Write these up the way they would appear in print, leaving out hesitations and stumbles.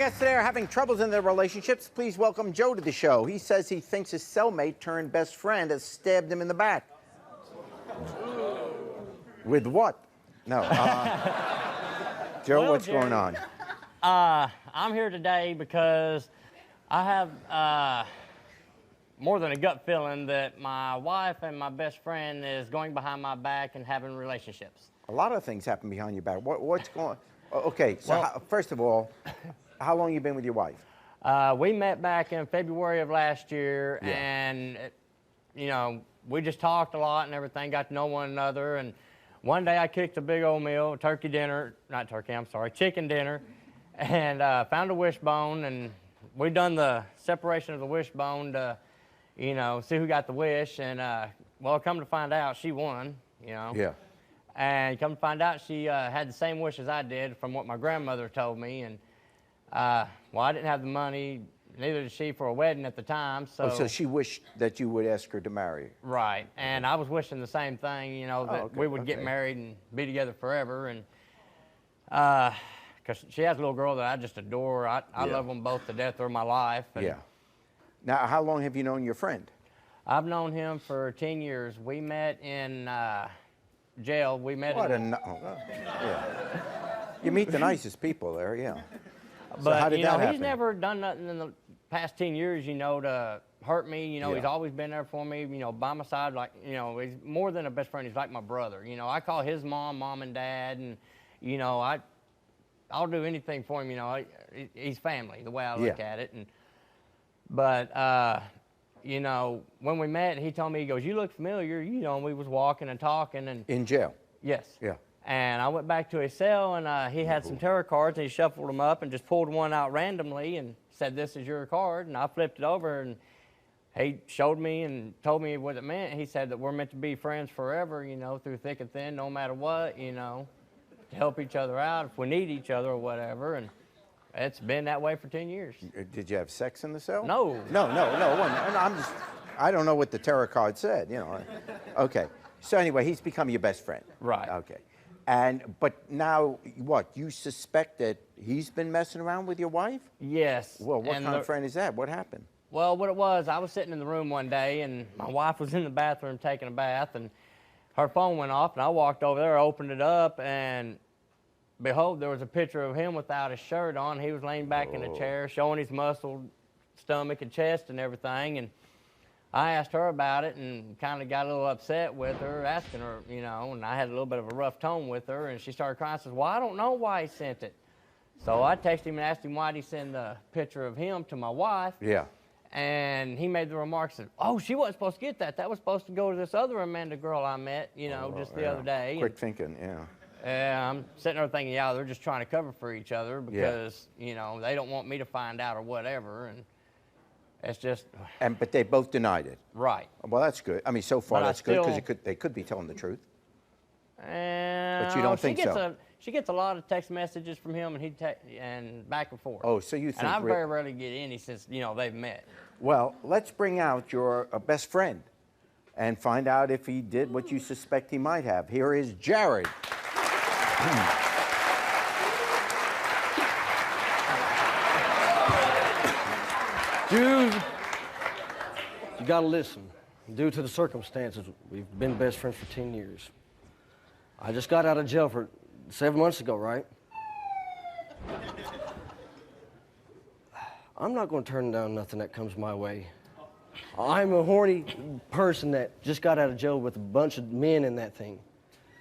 guests today are having troubles in their relationships. Please welcome Joe to the show. He says he thinks his cellmate turned best friend has stabbed him in the back. With what? No. Joe, Well, what's Jerry, going on? I'm here today because I have more than a gut feeling that my wife and my best friend is going behind my back and having relationships. A lot of things happen behind your back. What's going on? Okay, so Well, first of all, how long you been with your wife? We met back in February of last year, Yeah. and you know, we just talked a lot and everything, got to know one another. And one day I cooked a big old meal, chicken dinner, and found a wishbone, and we done the separation of the wishbone to, you know, see who got the wish. And well, come to find out, she won. You know. Yeah. And come to find out, she had the same wish as I did from what my grandmother told me. And, well, I didn't have the money, neither did she, for a wedding at the time. So, So she wished that you would ask her to marry her. Right. And I was wishing the same thing, you know, that we would get married and be together forever. And because she has a little girl that I just adore. I love them both to death. They're my life. And Yeah. Now, how long have you known your friend? I've known him for 10 years. We met in jail. We met Yeah. You meet the nicest people there, yeah. So But, how did you that know, happen? he's never done nothing in the past 10 years, you know, to hurt me. You know, Yeah. he's always been there for me, you know, by my side. Like, you know, he's more than a best friend. He's like my brother. You know, I call his mom and dad, and, you know, I'll do anything for him. You know, he's family, the way I look at it. But, you know, when we met, he told me, he goes, "You look familiar." You know, we was walking and talking. And in jail? yes. Yeah. And I went back to his cell, and he had some tarot cards, and he shuffled them up and just pulled one out randomly and said, "This is your card." And I flipped it over, and he showed me and told me what it meant. He said that we're meant to be friends forever, you know, through thick and thin, no matter what, you know, to help each other out if we need each other or whatever. And it's been that way for 10 years. Did you have sex in the cell? No. No. I don't know what the tarot card said, you know. Okay. So anyway, he's become your best friend. Right. Okay. But now, what, you suspect that he's been messing around with your wife? Yes. Well, what kind of friend is that? What happened? Well, what it was, I was sitting in the room one day, and my wife was in the bathroom taking a bath, and her phone went off, and I walked over there, opened it up, and behold, there was a picture of him without his shirt on. He was laying back in a chair, showing his muscled stomach and chest and everything. And I asked her about it and kind of got a little upset with her, asking her, you know, and I had a little bit of a rough tone with her, and she started crying. Says, "Well, I don't know why he sent it." So I texted him and asked him why he send the picture of him to my wife. Yeah. And he made the remark, said, "Oh, she wasn't supposed to get that. That was supposed to go to this other Amanda girl I met, you know, just the other day." Quick thinking, yeah. Yeah, I'm sitting there thinking, yeah, they're just trying to cover for each other because, you know, they don't want me to find out or whatever. And it's just... But they both denied it? Right. Well, that's good. I mean, so far But that's good because they could be telling the truth. But you don't think so? She gets a lot of text messages from him, and and back and forth. Oh, so you think... And I very rarely get any since, you know, they've met. Well, let's bring out your best friend and find out if he did what you suspect he might have. Here is Jared. Dude, you gotta listen. Due to the circumstances, we've been best friends for 10 years. I just got out of jail for 7 months ago, right? I'm not gonna turn down nothing that comes my way. I'm a horny person that just got out of jail with a bunch of men in that thing.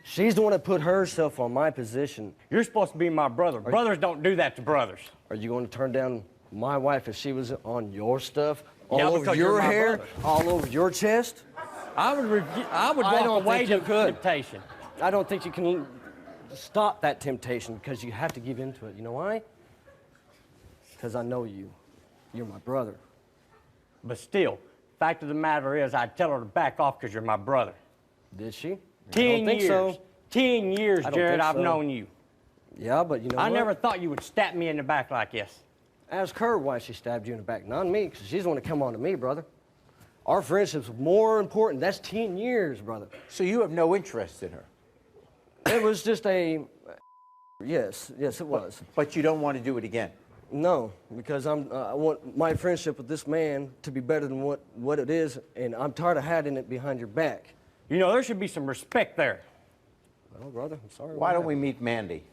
She's the one that put herself on my position. You're supposed to be my brother. Brothers don't do that to brothers. Are you going to turn down my wife if she was on your stuff? All Yeah, over because your you're my hair? brother. All over your chest? I would walk away to temptation. I don't think you can stop that temptation because you have to give in to it. You know why? Because I know you. You're my brother. But still, fact of the matter is, I'd tell her to back off because you're my brother. Did she? 10 think years. so. 10 years, I don't Jared, think I've so. known you. Yeah, but you know I what? never thought you would stab me in the back like this. Ask her why she stabbed you in the back, not me, because she's the one to come on to me, brother. Our friendship's more important. That's 10 years, brother. So you have no interest in her? It was just a... Yes, it was. But you don't want to do it again? No, because I want my friendship with this man to be better than what it is, and I'm tired of hiding it behind your back. You know, there should be some respect there. Well, brother, I'm sorry. Why don't we meet Mandy?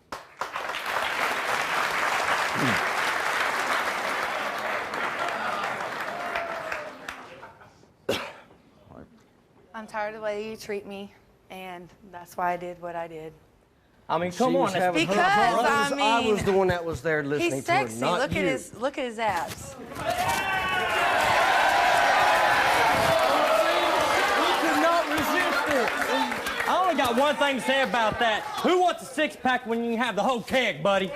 I'm tired of the way you treat me, and that's why I did what I did. I mean, She come was on. having her Because, I problems. I was mean, the one that was there listening He's to her, sexy. not Look you. at his abs. You could not resist it. I only got one thing to say about that. Who wants a six-pack when you can have the whole keg, buddy?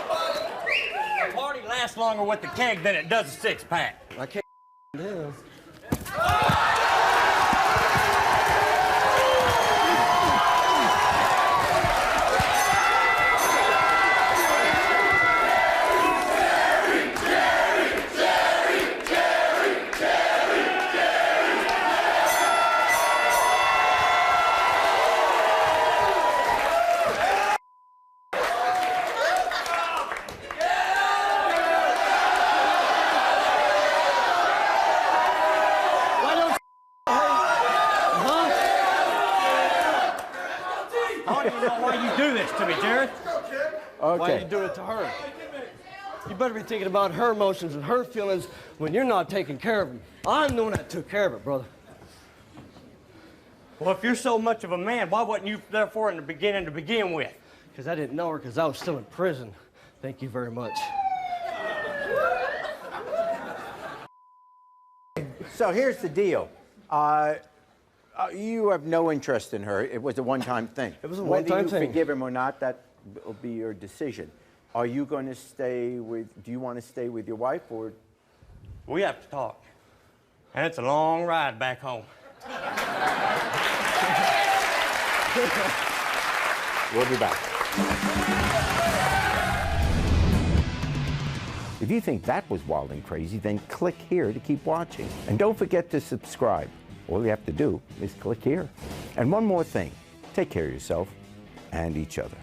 The party lasts longer with the keg than it does a six-pack. I can't do. I don't even know why you do this to me, Jared. Why Okay. you do it to her? You better be thinking about her emotions and her feelings when you're not taking care of them. I'm the one that took care of it, brother. Well, if you're so much of a man, why wasn't you there for it in the beginning to begin with? Because I didn't know her because I was still in prison. Thank you very much. So here's the deal. You have no interest in her. It was a one-time thing. It was a Whether one-time you thing. forgive him or not, that will be your decision. Are you going to stay with? Do you want to stay with your wife, or? We have to talk. And it's a long ride back home. We'll be back. If you think that was wild and crazy, then click here to keep watching. And don't forget to subscribe. All you have to do is click here. And one more thing, take care of yourself and each other.